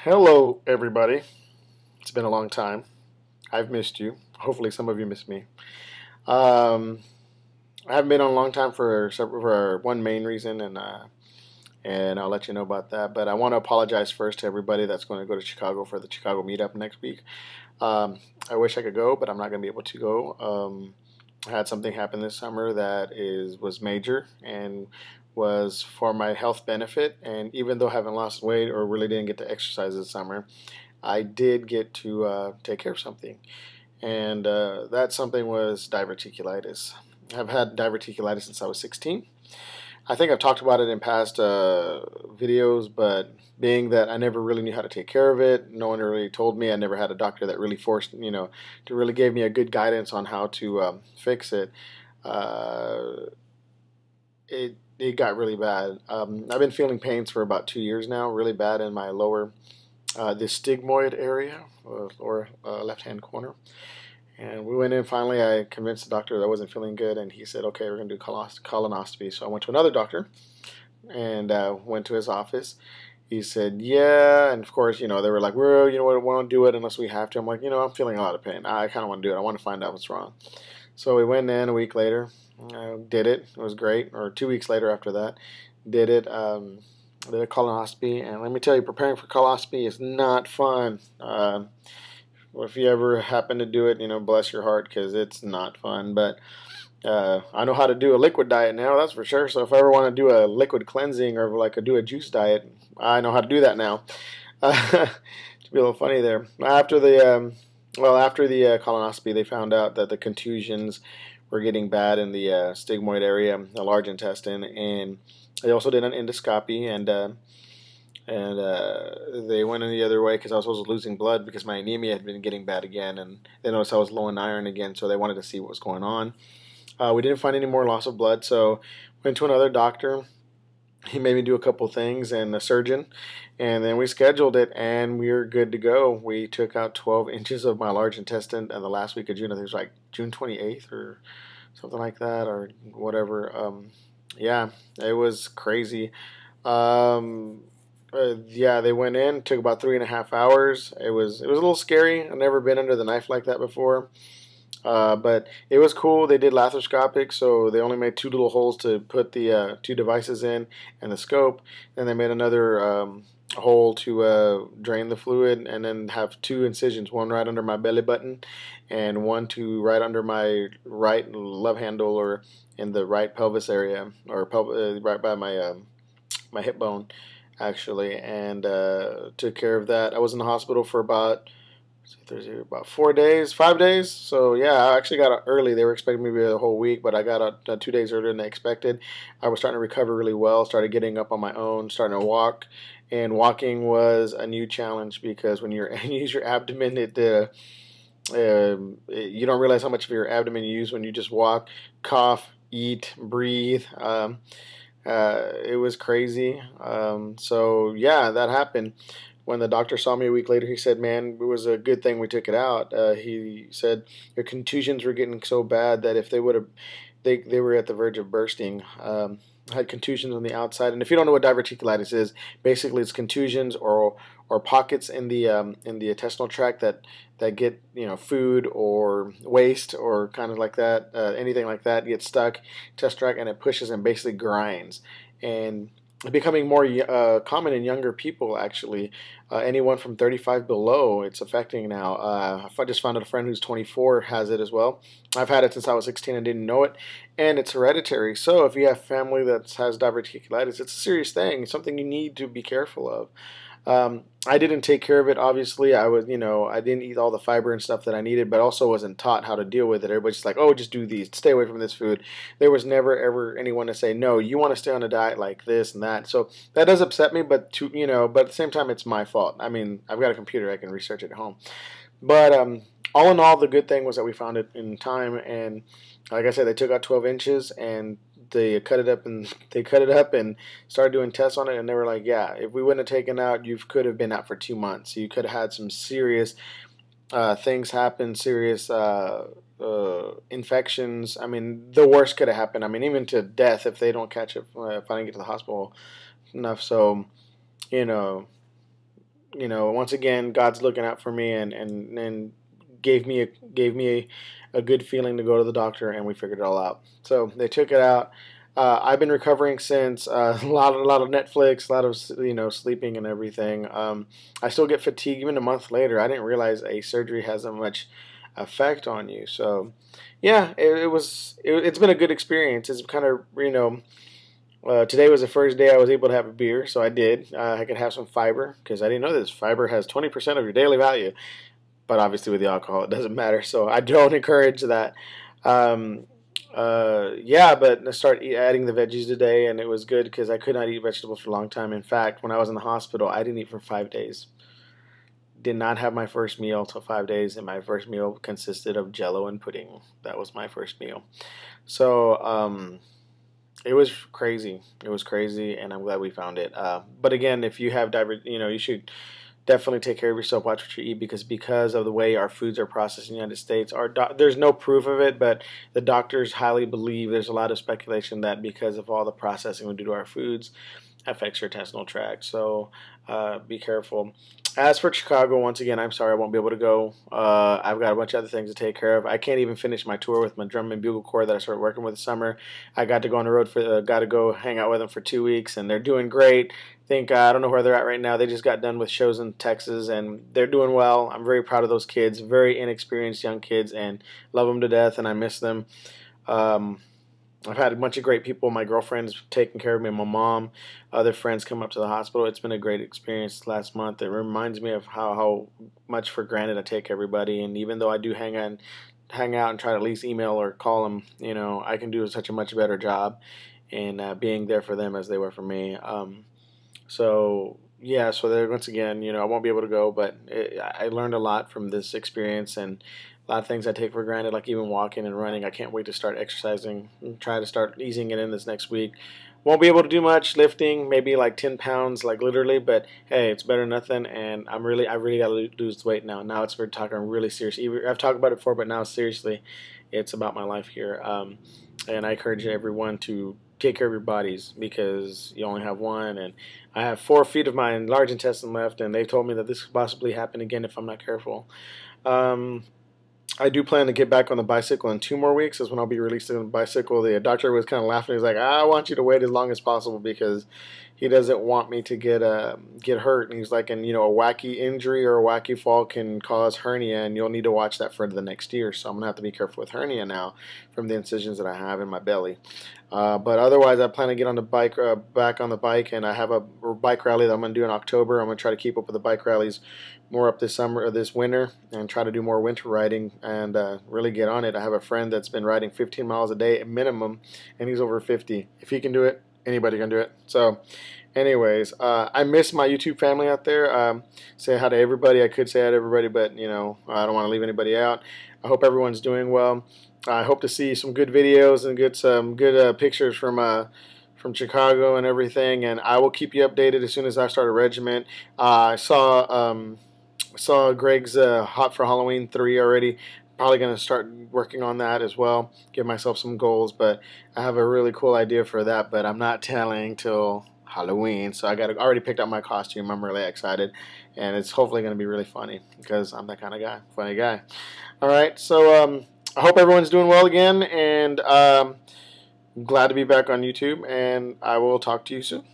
Hello, everybody. It's been a long time. I've missed you. Hopefully, some of you missed me. Um, I haven't been on a long time for one main reason, and I'll let you know about that. But I want to apologize first to everybody that's going to go to Chicago for the Chicago meetup next week. Um, I wish I could go, but I'm not going to be able to go. I had something happen this summer that was major and was for my health benefit. And even though I haven't lost weight or really didn't get to exercise this summer, I did get to take care of something, and that something was diverticulitis. I've had diverticulitis since I was 16. I think I've talked about it in past videos, but being that I never really knew how to take care of it, no one really told me. I never had a doctor that really forced, to really gave me a good guidance on how to fix it. Uh, it got really bad. I've been feeling pains for about 2 years now, really bad in my lower, the stigmoid area, or left hand corner. And we went in finally. I convinced the doctor that I wasn't feeling good, and he said, "Okay, we're going to do colonoscopy." So I went to another doctor and went to his office. He said, "Yeah," and of course, they were like, "Well, we won't do it unless we have to." I'm like, I'm feeling a lot of pain. I kind of want to do it. I want to find out what's wrong. So we went in a week later, did it. It was great. Or 2 weeks later after that, did it. Did a colonoscopy, and let me tell you, preparing for colonoscopy is not fun. If you ever happen to do it, bless your heart because it's not fun. But I know how to do a liquid diet now, that's for sure. So if I ever want to do a liquid cleansing or like do a juice diet, I know how to do that now. To be a little funny there. After the colonoscopy, they found out that the contusions were getting bad in the stigmoid area, the large intestine, and they also did an endoscopy, and they went in the other way because I was losing blood because my anemia had been getting bad again, and they noticed I was low in iron again, so they wanted to see what was going on. We didn't find any more loss of blood, so went to another doctor. He made me do a couple things and a surgeon, and then we scheduled it, and we were good to go. We took out 12 inches of my large intestine in the last week of June. I think it was like June 28th or something like that, or whatever. Yeah, it was crazy. Yeah, they went in. Took about 3.5 hours. It was a little scary. I've never been under the knife like that before. But it was cool. They did laparoscopic, so they only made two little holes to put the two devices in and the scope. And they made another hole to drain the fluid, and then have two incisions, one right under my belly button, and one to right under my right love handle, or in the right pelvis area, or right by my hip bone, actually, and took care of that. I was in the hospital for about Thursday, about 4 days, 5 days. So yeah, I actually got out early. They were expecting me to be a whole week, but I got out 2 days earlier than they expected. I was starting to recover really well. Started getting up on my own, starting to walk, and walking was a new challenge because when you use your abdomen, you don't realize how much of your abdomen you use when you just walk, cough, eat, breathe. It was crazy. So yeah, that happened. When the doctor saw me a week later, he said, "Man, it was a good thing we took it out." He said your contusions were getting so bad that if they would have, they were at the verge of bursting. Had contusions on the outside, and if you don't know what diverticulitis is, basically it's contusions or pockets in the intestinal tract that get food or waste or kind of like that, anything like that gets stuck test tract, and it pushes and basically grinds, and becoming more common in younger people, actually. Anyone from 35 below, it's affecting now. I just found out a friend who's 24 has it as well. I've had it since I was 16 and didn't know it, and it's hereditary. So if you have family that has diverticulitis, it's a serious thing. It's something you need to be careful of. I didn't take care of it. Obviously, I didn't eat all the fiber and stuff that I needed, but also wasn't taught how to deal with it. Everybody's just like, "Oh, just do these. Stay away from this food." There was never ever anyone to say, "No, you want to stay on a diet like this and that." So that does upset me, but at the same time, it's my fault. I mean, I've got a computer; I can research it at home. But all in all, the good thing was that we found it in time, and like I said, they took out 12 inches and they cut it up and started doing tests on it, and they were like, "Yeah, if we wouldn't have taken out, you could have been out for 2 months. You could have had some serious things happen, serious infections. I mean, the worst could have happened. I mean, even to death if they don't catch it if I didn't get to the hospital enough." So, you know, once again, God's looking out for me, and gave me a good feeling to go to the doctor, and we figured it all out. So they took it out. I've been recovering since, a lot of Netflix, a lot of sleeping and everything. I still get fatigue even a month later. I didn't realize a surgery has that much effect on you. So yeah, it's been a good experience. It's kind of today was the first day I was able to have a beer, so I did. I could have some fiber because I didn't know this. Fiber has 20% of your daily value, but obviously with the alcohol, it doesn't matter. So I don't encourage that. Um, yeah, but I started adding the veggies today, and it was good because I could not eat vegetables for a long time. In fact, when I was in the hospital, I didn't eat for 5 days. Did not have my first meal till 5 days, and my first meal consisted of Jello and pudding. That was my first meal. So it was crazy. It was crazy, and I'm glad we found it. But again, if you have diabetes, you should definitely take care of yourself. Watch what you eat because of the way our foods are processed in the United States. There's no proof of it, but the doctors highly believe there's a lot of speculation that because of all the processing we do to our foods affects your intestinal tract. So be careful. As for Chicago, once again, I'm sorry I won't be able to go. I've got a bunch of other things to take care of. I can't even finish my tour with my drum and bugle corps that I started working with this summer. I got to go on the road got to go hang out with them for 2 weeks, and they're doing great. I don't know where they're at right now. They just got done with shows in Texas, and they're doing well. I'm very proud of those kids, very inexperienced young kids, and love them to death, and I miss them. Um, I've had a bunch of great people. My girlfriend's taking care of me, my mom, other friends come up to the hospital. It's been a great experience last month. It reminds me of how much for granted I take everybody. And even though I do hang out and try to at least email or call them, I can do such a much better job in being there for them as they were for me. So yeah, so there once again, I won't be able to go, but I learned a lot from this experience, and a lot of things I take for granted, like even walking and running. I can't wait to start exercising and try to start easing it in this next week. Won't be able to do much lifting, maybe like 10 pounds, like literally, but hey, it's better than nothing. And I really got to lose weight now. Now we're talking really serious. I've talked about it before, but now seriously, it's about my life here. And I encourage everyone to take care of your bodies because you only have one. And I have 4 feet of my large intestine left, and they've told me that this could possibly happen again if I'm not careful. I do plan to get back on the bicycle in 2 more weeks. Is when I'll be releasing the bicycle. The doctor was kind of laughing. He's like, I want you to wait as long as possible because he doesn't want me to get hurt. And he's like, and a wacky injury or a wacky fall can cause hernia, and you'll need to watch that for the next year. So I'm gonna have to be careful with hernia now from the incisions that I have in my belly. But otherwise, I plan to get on the bike, back on the bike, and I have a bike rally that I'm gonna do in October. I'm gonna try to keep up with the bike rallies more up this summer or this winter, and try to do more winter riding and really get on it. I have a friend that's been riding 15 miles a day minimum, and he's over 50. If he can do it, anybody can do it. So anyways, I miss my YouTube family out there. Say hi to everybody. I could say hi to everybody, but I don't want to leave anybody out. I hope everyone's doing well. I hope to see some good videos and get some good pictures from Chicago and everything, and I will keep you updated as soon as I start a regiment. I saw Greg's Hot for Halloween 3 already. Probably going to start working on that as well. Give myself some goals, but I have a really cool idea for that, but I'm not telling till Halloween. So I already picked out my costume. I'm really excited, and it's hopefully going to be really funny because I'm that kind of guy, funny guy. All right, so I hope everyone's doing well again, and glad to be back on YouTube, and I will talk to you soon.